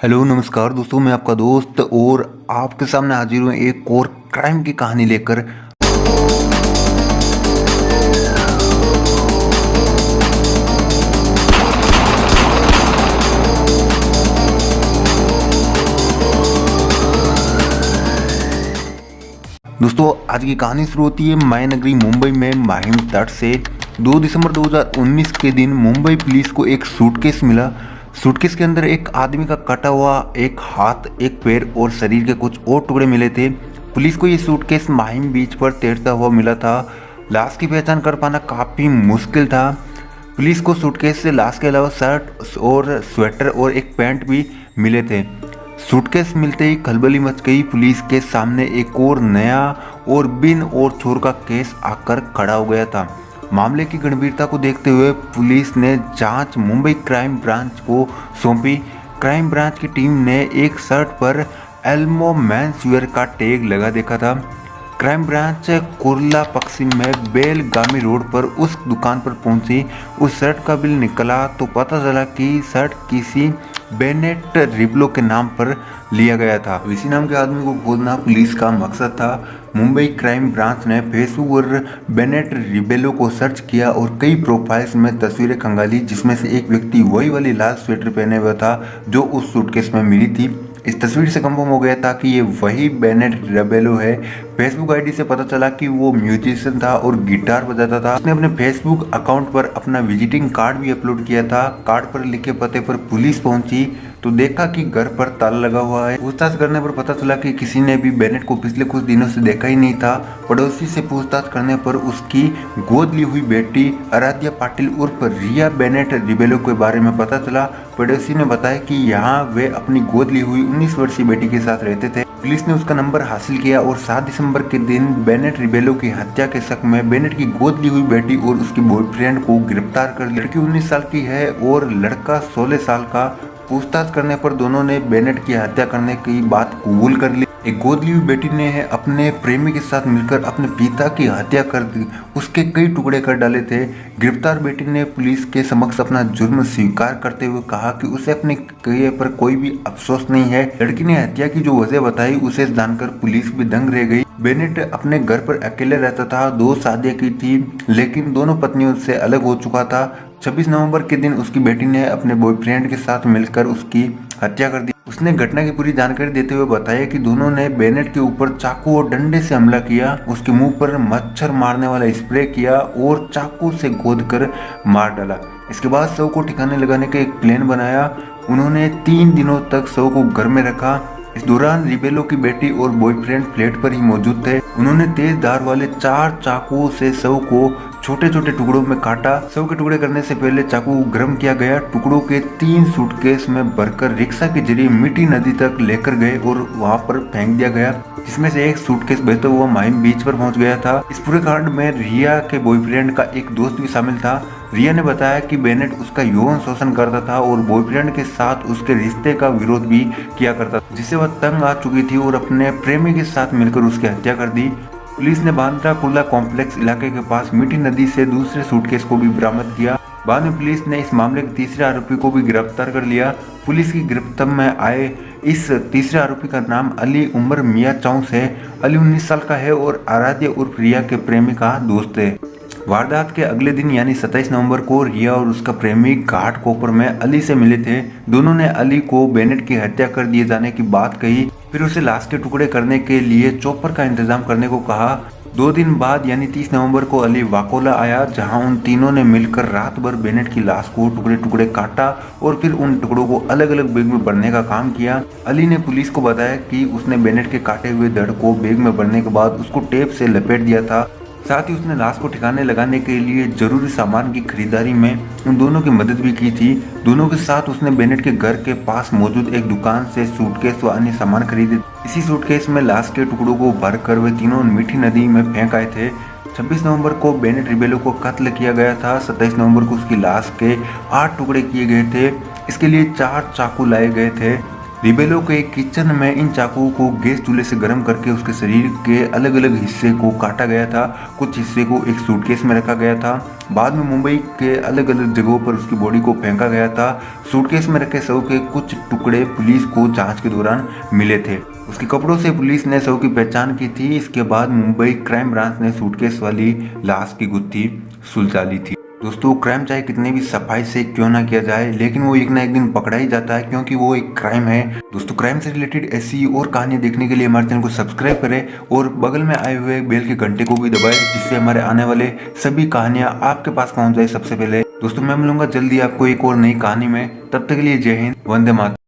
Hello नमस्कार दोस्तों, मैं आपका दोस्त और आपके सामने हाजिर हूँ एक और क्राइम की कहानी लेकर। दोस्तों आज की कहानी शुरू होती है माया नगरी मुंबई में माहिम तट से। 2 दिसंबर 2019 के दिन मुंबई पुलिस को एक सूटकेस मिला। सूटकेस के अंदर एक आदमी का कटा हुआ एक हाथ, एक पैर और शरीर के कुछ और टुकड़े मिले थे। पुलिस को ये सूटकेस माहिम बीच पर तैरता हुआ मिला था। लाश की पहचान कर पाना काफ़ी मुश्किल था। पुलिस को सूटकेस से लाश के अलावा शर्ट और स्वेटर और एक पैंट भी मिले थे। सूटकेस मिलते ही खलबली मच गई। पुलिस के सामने एक और नया और बिन और चोर का केस आकर खड़ा हो गया था। मामले की गंभीरता को देखते हुए पुलिस ने जांच मुंबई क्राइम ब्रांच को सौंपी। क्राइम ब्रांच की टीम ने एक शर्ट पर एल्मो मेंसवेयर का टैग लगा देखा था। क्राइम ब्रांच कुर्ला पश्चिम में बेलगामी रोड पर उस दुकान पर पहुंची। उस शर्ट का बिल निकला तो पता चला कि शर्ट किसी बेनेट रिबलो के नाम पर लिया गया था। इसी नाम के आदमी को खोजना पुलिस का मकसद था। मुंबई क्राइम ब्रांच ने फेसबुक और बेनेट रिबेलो को सर्च किया और कई प्रोफाइल्स में तस्वीरें खंगाली, जिसमें से एक व्यक्ति वही वाली लाल स्वेटर पहने हुआ था जो उस सूटकेस में मिली थी। इस तस्वीर से कंफर्म हो गया था कि ये वही बेनेट रिबेलो है। फेसबुक आईडी से पता चला कि वो म्यूजिशियन था और गिटार बजाता था। उसने अपने फेसबुक अकाउंट पर अपना विजिटिंग कार्ड भी अपलोड किया था। कार्ड पर लिखे पते पर पुलिस पहुंची तो देखा कि घर पर ताला लगा हुआ है। पूछताछ करने पर पता चला कि किसी ने भी बेनेट को पिछले कुछ दिनों से देखा ही नहीं था। पड़ोसी से पूछताछ करने पर उसकी गोद ली हुई बेटी आराध्या पाटिल उर्फ रिया बेनेट रिबेलो के बारे में पता चला। पड़ोसी ने बताया कि यहाँ वे अपनी गोद ली हुई 19 वर्षीय बेटी के साथ रहते थे। पुलिस ने उसका नंबर हासिल किया और 7 दिसंबर के दिन बेनेट रिबेलो की हत्या के शक में बेनेट की गोद ली हुई बेटी और उसकी बॉयफ्रेंड को गिरफ्तार कर लिया। लड़की 19 साल की है और लड़का 16 साल का। पूछताछ करने पर दोनों ने बेनेट की हत्या करने की बात कबूल कर ली। एक गोद ली हुई बेटी ने अपने प्रेमी के साथ मिलकर अपने पिता की हत्या कर दी, उसके कई टुकड़े कर डाले थे। गिरफ्तार बेटी ने पुलिस के समक्ष अपना जुर्म स्वीकार करते हुए कहा कि उसे अपने किए पर कोई भी अफसोस नहीं है। लड़की ने हत्या की जो वजह बताई उसे जानकर पुलिस भी दंग रह गई। बेनेट अपने घर पर अकेले रहता था। 2 शादियां की थी लेकिन दोनों पत्नियों से अलग हो चुका था। 26 नवंबर के दिन उसकी बेटी ने अपने बॉयफ्रेंड के साथ मिलकर उसकी हत्या कर दी। उसने घटना की पूरी जानकारी देते हुए बताया कि दोनों ने बेनेट के ऊपर चाकू और डंडे से हमला किया, उसके मुंह पर मच्छर मारने वाला स्प्रे किया और चाकू से गोद कर मार डाला। इसके बाद शव को ठिकाने लगाने का एक प्लान बनाया। उन्होंने 3 दिनों तक शव को घर में रखा। इस दौरान रिबेलो की बेटी और बॉयफ्रेंड फ्लैट पर ही मौजूद थे। उन्होंने तेज धार वाले 4 चाकुओं से शव को छोटे छोटे टुकड़ों में काटा। शव के टुकड़े करने से पहले चाकू को गर्म किया गया। टुकड़ों के 3 सूटकेस में भरकर रिक्शा के जरिए मीठी नदी तक लेकर गए और वहां पर फेंक दिया गया, जिसमें से एक सूटकेस बहता हुआ माहिम बीच पर पहुंच गया था। इस पूरे कांड में रिया के बॉयफ्रेंड का एक दोस्त भी शामिल था। रिया ने बताया कि बेनेट उसका यौन शोषण करता था और बॉयफ्रेंड के साथ उसके रिश्ते का विरोध भी किया करता था, जिससे वह तंग आ चुकी थी और अपने प्रेमी के साथ मिलकर उसकी हत्या कर दी। पुलिस ने बांद्रा कुर्ला कॉम्प्लेक्स इलाके के पास मीठी नदी से दूसरे सूटकेस को भी बरामद किया। बाद में पुलिस ने इस मामले के तीसरे आरोपी को भी गिरफ्तार कर लिया। पुलिस की गिरफ्त में आए इस तीसरे आरोपी का नाम अली उमर मियां चौंस है। अली 19 साल का है और आराध्या उर्फ रिया के प्रेमी का दोस्त है। वारदात के अगले दिन यानी 27 नवंबर को रिया और उसका प्रेमी घाट कोपर में अली से मिले थे। दोनों ने अली को बेनेट की हत्या कर दिए जाने की बात कही, फिर उसे लाश के टुकड़े करने के लिए चॉपर का इंतजाम करने को कहा। 2 दिन बाद यानी 30 नवंबर को अली वाकोला आया, जहां उन तीनों ने मिलकर रात भर बेनेट की लाश को टुकड़े टुकड़े काटा और फिर उन टुकड़ों को अलग अलग बैग में भरने का काम किया। अली ने पुलिस को बताया कि उसने बेनेट के काटे हुए धड़ को बैग में भरने के बाद उसको टेप से लपेट दिया था। साथ ही उसने लाश को ठिकाने लगाने के लिए जरूरी सामान की खरीदारी में उन दोनों की मदद भी की थी। दोनों के साथ उसने बेनेट के घर के पास मौजूद एक दुकान से सूटकेस व अन्य सामान खरीदे। इसी सूटकेस में लाश के टुकड़ों को भरकर वे तीनों मीठी नदी में फेंक आए थे। 26 नवंबर को बेनेट रिबेलो को कत्ल किया गया था। 27 नवंबर को उसकी लाश के 8 टुकड़े किए गए थे। इसके लिए 4 चाकू लाए गए थे। रिबेलो के किचन में इन चाकुओं को गैस चूल्हे से गर्म करके उसके शरीर के अलग अलग हिस्से को काटा गया था। कुछ हिस्से को एक सूटकेस में रखा गया था। बाद में मुंबई के अलग अलग जगहों पर उसकी बॉडी को फेंका गया था। सूटकेस में रखे शव के कुछ टुकड़े पुलिस को जांच के दौरान मिले थे। उसके कपड़ों से पुलिस ने शव की पहचान की थी। इसके बाद मुंबई क्राइम ब्रांच ने सूटकेस वाली लाश की गुत्थी सुलझा ली थी। दोस्तों, क्राइम चाहे कितनी भी सफाई से क्यों ना किया जाए, लेकिन वो एक ना एक दिन पकड़ा ही जाता है, क्योंकि वो एक क्राइम है। दोस्तों, क्राइम से रिलेटेड ऐसी और कहानियां देखने के लिए हमारे चैनल को सब्सक्राइब करें और बगल में आए हुए बेल के घंटे को भी दबाएं, जिससे हमारे आने वाले सभी कहानियां आपके पास पहुंच जाए सबसे पहले। दोस्तों, मैं मिलूंगा जल्दी आपको एक और नई कहानी में। तब तक के लिए जय हिंद, वंदे मातरम।